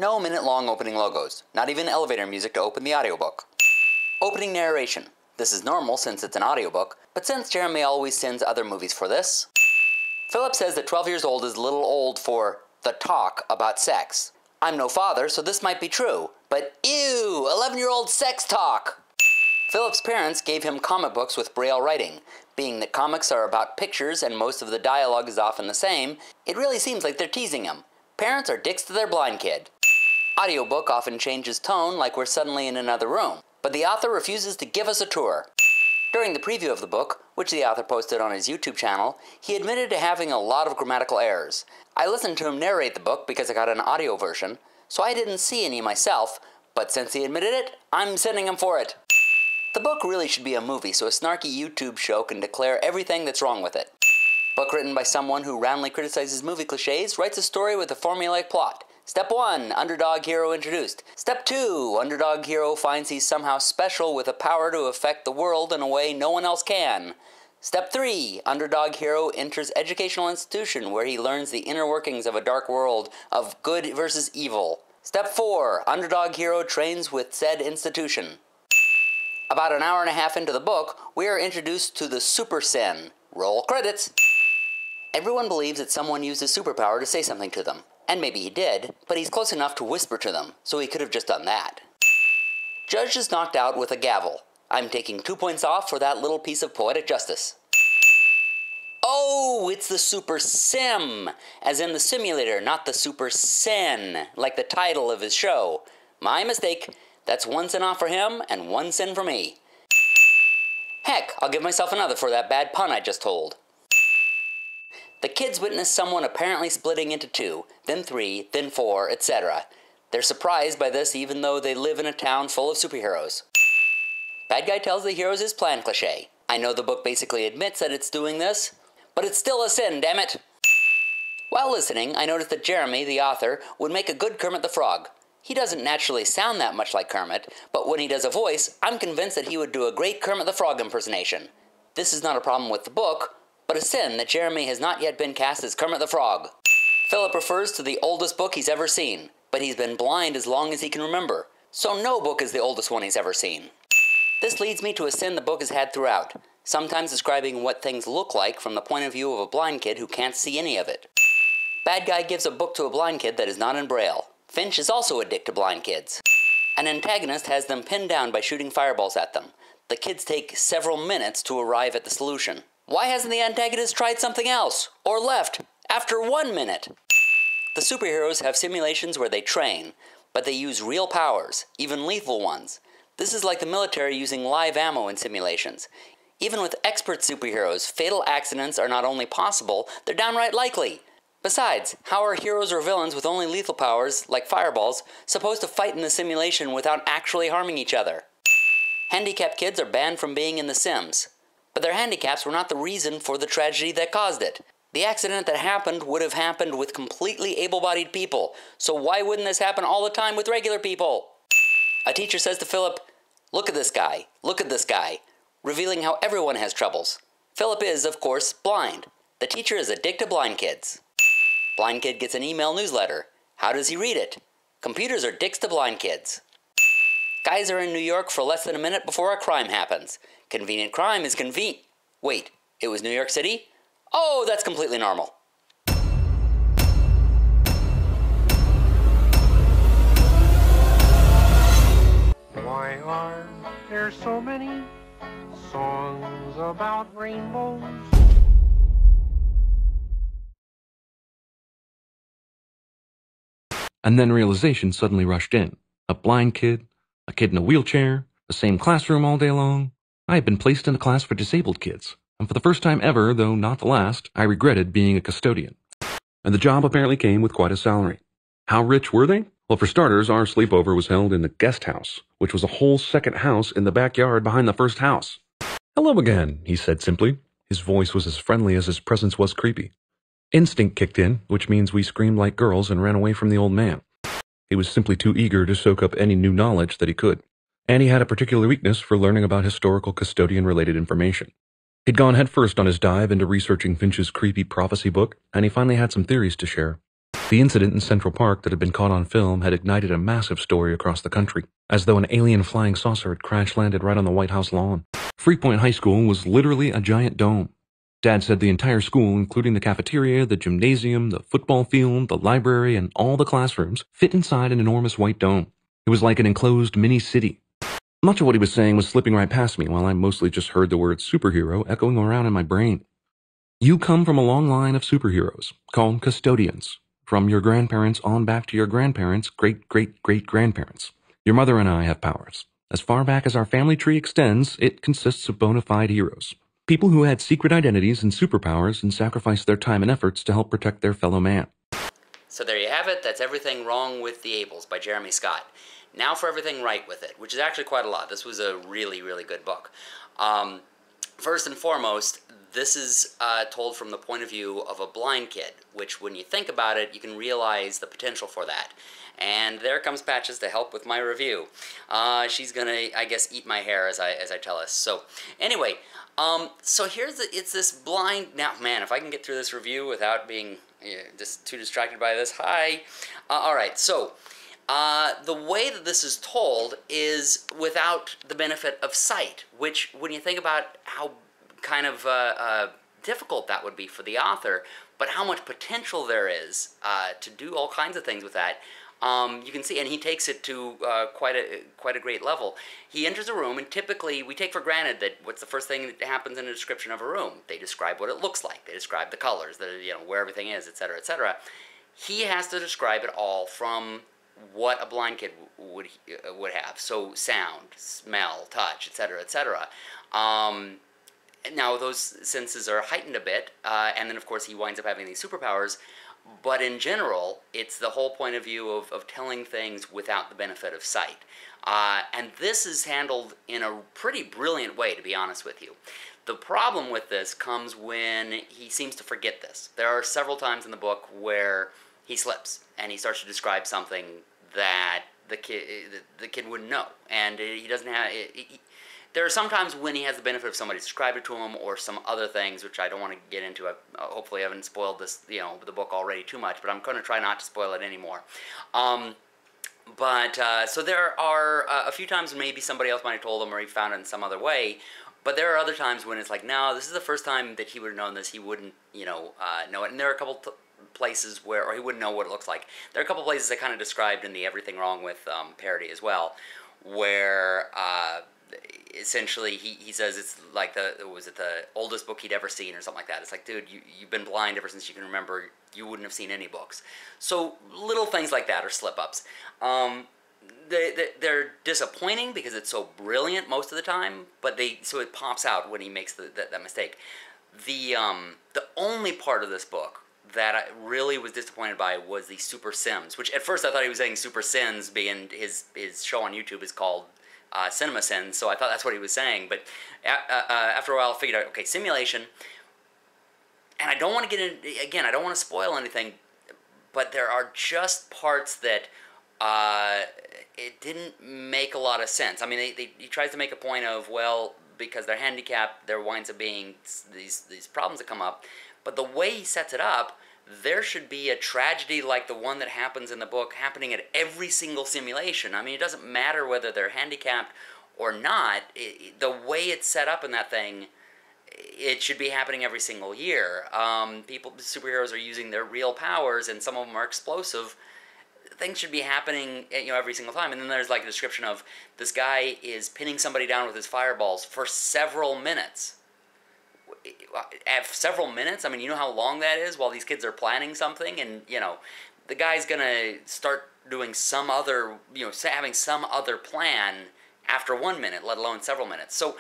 No minute-long opening logos, not even elevator music to open the audiobook. Opening narration. This is normal since it's an audiobook, but since Jeremy always sends other movies for this. Philip says that 12 years old is a little old for the talk about sex. I'm no father, so this might be true, but ew, 11-year-old sex talk! Philip's parents gave him comic books with Braille writing. Being that comics are about pictures and most of the dialogue is often the same, it really seems like they're teasing him. Parents are dicks to their blind kid. Audiobook often changes tone like we're suddenly in another room, but the author refuses to give us a tour. During the preview of the book, which the author posted on his YouTube channel, he admitted to having a lot of grammatical errors. I listened to him narrate the book because I got an audio version, so I didn't see any myself, but since he admitted it, I'm sending him for it. The book really should be a movie so a snarky YouTube show can declare everything that's wrong with it. Book written by someone who roundly criticizes movie cliches writes a story with a formulaic plot. Step 1, underdog hero introduced. Step 2, underdog hero finds he's somehow special with a power to affect the world in a way no one else can. Step 3, underdog hero enters educational institution where he learns the inner workings of a dark world of good versus evil. Step 4, underdog hero trains with said institution. About an hour and a half into the book, we are introduced to the Super Sin. Roll credits. Everyone believes that someone used his superpower to say something to them. And maybe he did, but he's close enough to whisper to them, so he could have just done that. Judge is knocked out with a gavel. I'm taking 2 points off for that little piece of poetic justice. Oh, it's the Super Sim, as in the simulator, not the Super Sin, like the title of his show. My mistake. That's 1 sin off for him, and 1 sin for me. Heck, I'll give myself another for that bad pun I just told. The kids witness someone apparently splitting into 2, then 3, then 4, etc. They're surprised by this even though they live in a town full of superheroes. Bad guy tells the heroes his plan cliché. I know the book basically admits that it's doing this, but it's still a sin, damn it! While listening, I noticed that Jeremy, the author, would make a good Kermit the Frog. He doesn't naturally sound that much like Kermit, but when he does a voice, I'm convinced that he would do a great Kermit the Frog impersonation. This is not a problem with the book, but a sin that Jeremy has not yet been cast as Kermit the Frog. Philip refers to the oldest book he's ever seen, but he's been blind as long as he can remember, so no book is the oldest one he's ever seen. This leads me to a sin the book has had throughout, sometimes describing what things look like from the point of view of a blind kid who can't see any of it. Bad guy gives a book to a blind kid that is not in Braille. Finch is also a dick to blind kids. An antagonist has them pinned down by shooting fireballs at them. The kids take several minutes to arrive at the solution. Why hasn't the antagonist tried something else? Or left? After 1 minute? The superheroes have simulations where they train, but they use real powers, even lethal ones. This is like the military using live ammo in simulations. Even with expert superheroes, fatal accidents are not only possible, they're downright likely. Besides, how are heroes or villains with only lethal powers, like fireballs, supposed to fight in the simulation without actually harming each other? Handicapped kids are banned from being in The Sims. But their handicaps were not the reason for the tragedy that caused it. The accident that happened would have happened with completely able-bodied people, so why wouldn't this happen all the time with regular people? A teacher says to Philip, "Look at this guy, look at this guy," revealing how everyone has troubles. Philip is, of course, blind. The teacher is a dick to blind kids. Blind kid gets an email newsletter. How does he read it? Computers are dicks to blind kids. Guys are in New York for less than a minute before a crime happens. Convenient crime is Wait, it was New York City? Oh, that's completely normal. Why are there so many songs about rainbows? And then realization suddenly rushed in. A blind kid, a kid in a wheelchair, the same classroom all day long. I had been placed in a class for disabled kids, and for the first time ever, though not the last, I regretted being a custodian. And the job apparently came with quite a salary. How rich were they? Well, for starters, our sleepover was held in the guest house, which was a whole second house in the backyard behind the first house. "Hello again," he said simply. His voice was as friendly as his presence was creepy. Instinct kicked in, which means we screamed like girls and ran away from the old man. He was simply too eager to soak up any new knowledge that he could. And he had a particular weakness for learning about historical custodian-related information. He'd gone headfirst on his dive into researching Finch's creepy prophecy book, and he finally had some theories to share. The incident in Central Park that had been caught on film had ignited a massive story across the country, as though an alien flying saucer had crash-landed right on the White House lawn. Freepoint High School was literally a giant dome. Dad said the entire school, including the cafeteria, the gymnasium, the football field, the library, and all the classrooms, fit inside an enormous white dome. It was like an enclosed mini-city. Much of what he was saying was slipping right past me, while I mostly just heard the word superhero echoing around in my brain. You come from a long line of superheroes, called custodians, from your grandparents on back to your grandparents' great-great-great-grandparents. Your mother and I have powers. As far back as our family tree extends, it consists of bona fide heroes. People who had secret identities and superpowers and sacrificed their time and efforts to help protect their fellow man. So there you have it. That's Everything Wrong with the Ables by Jeremy Scott. Now for Everything Right with It, which is actually quite a lot. This was a really, really good book. First and foremost, this is told from the point of view of a blind kid, which when you think about it, you can realize the potential for that. And there comes Patches to help with my review. She's gonna, I guess, eat my hair as I tell us. So anyway, so it's this blind, now man, if I can get through this review without being just too distracted by this, hi. Alright, so the way that this is told is without the benefit of sight, which when you think about how kind of difficult that would be for the author, but how much potential there is to do all kinds of things with that, you can see, and he takes it to quite a great level. He enters a room, and typically we take for granted that what's the first thing that happens in a description of a room? They describe what it looks like. They describe the colors, where everything is, etc., etc. He has to describe it all from what a blind kid would have. So sound, smell, touch, etc., etc. Now those senses are heightened a bit, and then of course he winds up having these superpowers. But in general, it's the whole point of view of telling things without the benefit of sight. And this is handled in a pretty brilliant way, to be honest with you. The problem with this comes when he seems to forget this. There are several times in the book where he slips, and he starts to describe something that the kid wouldn't know. And he doesn't have... There are some times when he has the benefit of somebody describe it to him, or some other things, which I don't want to get into. Hopefully I haven't spoiled this, the book already too much, but I'm going to try not to spoil it anymore. So there are a few times when maybe somebody else might have told him, or he found it in some other way, but there are other times when it's like, no, this is the first time that he would have known this, he wouldn't, know it. And there are a couple places where, or he wouldn't know what it looks like. There are a couple places I kind of described in the Everything Wrong with parody as well, where... essentially, he says it's like the oldest book he'd ever seen or something like that. It's like, dude, you've been blind ever since you can remember. You wouldn't have seen any books. So little things like that are slip-ups. They're disappointing because it's so brilliant most of the time, but so it pops out when he makes that mistake. The only part of this book that I really was disappointed by was the Super Sims, which at first I thought he was saying Super Sins, being his show on YouTube is called Cinema Sins, so I thought that's what he was saying, but after a while I figured out, okay, simulation, and I don't want to get in, again, I don't want to spoil anything, but there are just parts that it didn't make a lot of sense. I mean, he tries to make a point of, well, because they're handicapped, there winds up being these problems that come up, but the way he sets it up, there should be a tragedy like the one that happens in the book happening at every single simulation. I mean, it doesn't matter whether they're handicapped or not. The way it's set up in that thing, it should be happening every single year. Superheroes are using their real powers, and some of them are explosive. Things should be happening, every single time. And then there's like a description of this guy is pinning somebody down with his fireballs for several minutes. At several minutes? I mean, you know how long that is while these kids are planning something, and, the guy's going to start doing some other, having some other plan after 1 minute, let alone several minutes. So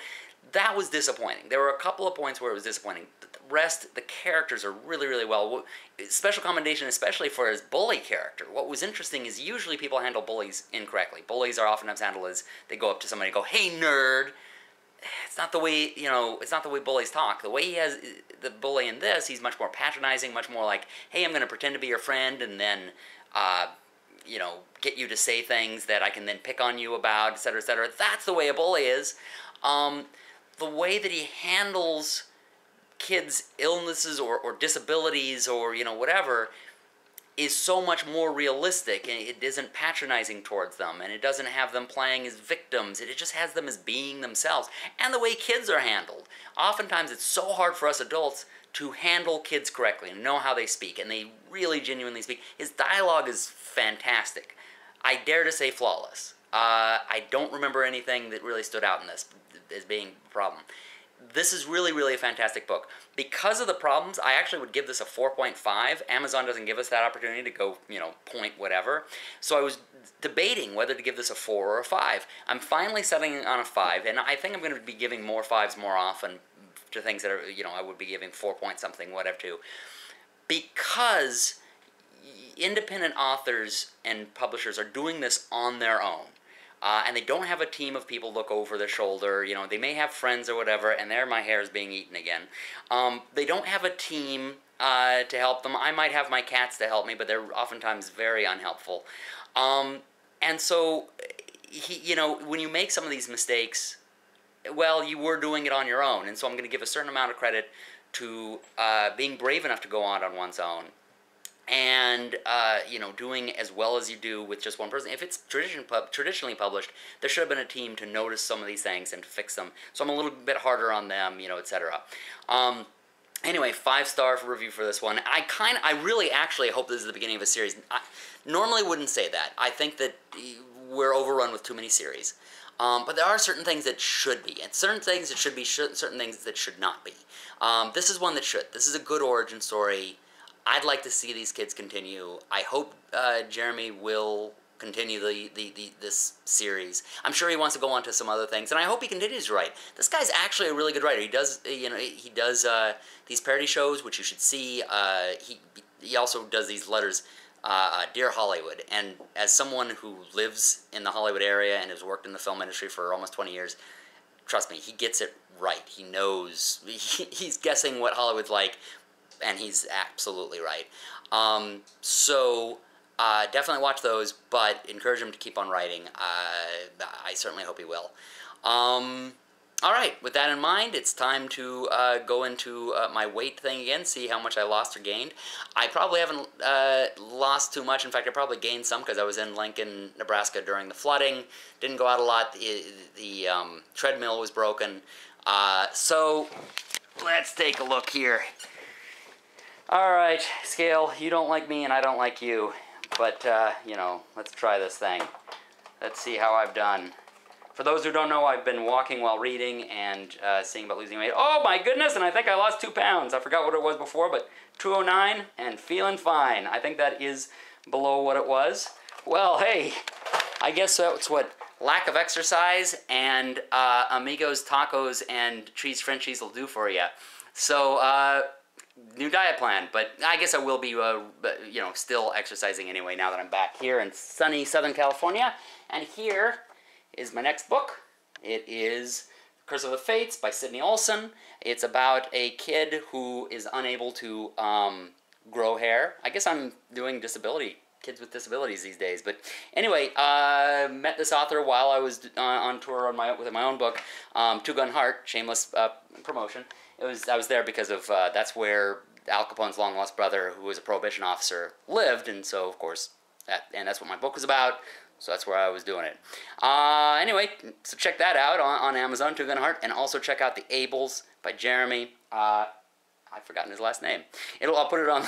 that was disappointing. There were a couple of points where it was disappointing. The rest, the characters are really, really well. Special commendation, especially for his bully character. What was interesting is usually people handle bullies incorrectly. Bullies are oftentimes handled as they go up to somebody and go, "Hey, nerd." It's not the way, it's not the way bullies talk. The way he has the bully in this, he's much more patronizing, much more like, hey, I'm going to pretend to be your friend and then, get you to say things that I can then pick on you about, etc., etc. That's the way a bully is. The way that he handles kids' illnesses or disabilities or, whatever, is so much more realistic, and it isn't patronizing towards them, and it doesn't have them playing as victims. It just has them as being themselves. And the way kids are handled. Oftentimes it's so hard for us adults to handle kids correctly and know how they speak, and they really genuinely speak. His dialogue is fantastic. I dare to say flawless. I don't remember anything that really stood out in this as being a problem. This is really, really a fantastic book. Because of the problems, I actually would give this a 4.5. Amazon doesn't give us that opportunity to go, point whatever. So I was debating whether to give this a 4 or a 5. I'm finally settling on a 5, and I think I'm going to be giving more 5s more often to things that are, I would be giving 4 point something, whatever, to. Because independent authors and publishers are doing this on their own. And they don't have a team of people look over their shoulder. They may have friends or whatever, and there my hair is being eaten again. They don't have a team to help them. I might have my cats to help me, but they're oftentimes very unhelpful. And so, when you make some of these mistakes, well, you were doing it on your own. And so I'm going to give a certain amount of credit to being brave enough to go on one's own. And, doing as well as you do with just one person. If it's traditionally published, there should have been a team to notice some of these things and to fix them. So I'm a little bit harder on them, etc. Anyway, 5-star review for this one. I really actually hope this is the beginning of a series. I normally wouldn't say that. I think that we're overrun with too many series. But there are certain things that should be, and certain things that should be, certain things that should not be. This is one that should. This is a good origin story. I'd like to see these kids continue. I hope Jeremy will continue this series. I'm sure he wants to go on to some other things, and I hope he continues to write. This guy's actually a really good writer. He does, he does these parody shows, which you should see. He also does these letters, Dear Hollywood. And as someone who lives in the Hollywood area and has worked in the film industry for almost 20 years, trust me, he gets it right. He knows. He's guessing what Hollywood's like. And he's absolutely right. Definitely watch those, but encourage him to keep on writing. I certainly hope he will. All right, with that in mind, it's time to go into my weight thing again, see how much I lost or gained. I probably haven't lost too much. In fact, I probably gained some because I was in Lincoln, Nebraska during the flooding. Didn't go out a lot. The treadmill was broken. So let's take a look here. All right, scale, you don't like me and I don't like you, but, let's try this thing. Let's see how I've done. For those who don't know, I've been walking while reading and seeing about losing weight. Oh my goodness, and I think I lost 2 pounds. I forgot what it was before, but 209 and feeling fine. I think that is below what it was. Well, hey, I guess that's what lack of exercise and Amigos tacos and cheese Frenchies will do for you. So, new diet plan, but I guess I will be, still exercising anyway now that I'm back here in sunny Southern California. And here is my next book. It is Curse of the Fates by Sidney Olson. It's about a kid who is unable to grow hair. I guess I'm doing kids with disabilities these days. But anyway, met this author while I was on tour with my own book, Two Gun Heart, shameless promotion. I was there because of, that's where Al Capone's long-lost brother, who was a prohibition officer, lived, and so, of course, that's what my book was about, so that's where I was doing it. Anyway, so check that out on Amazon, Two Gun Heart, and also check out The Ables by Jeremy. I've forgotten his last name. I'll put it on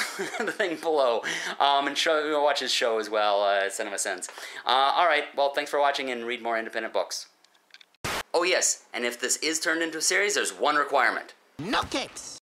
the thing below, and watch his show as well, Cinema Sense. All right, well, thanks for watching, and read more independent books. Oh, yes, and if this is turned into a series, there's one requirement. No capes.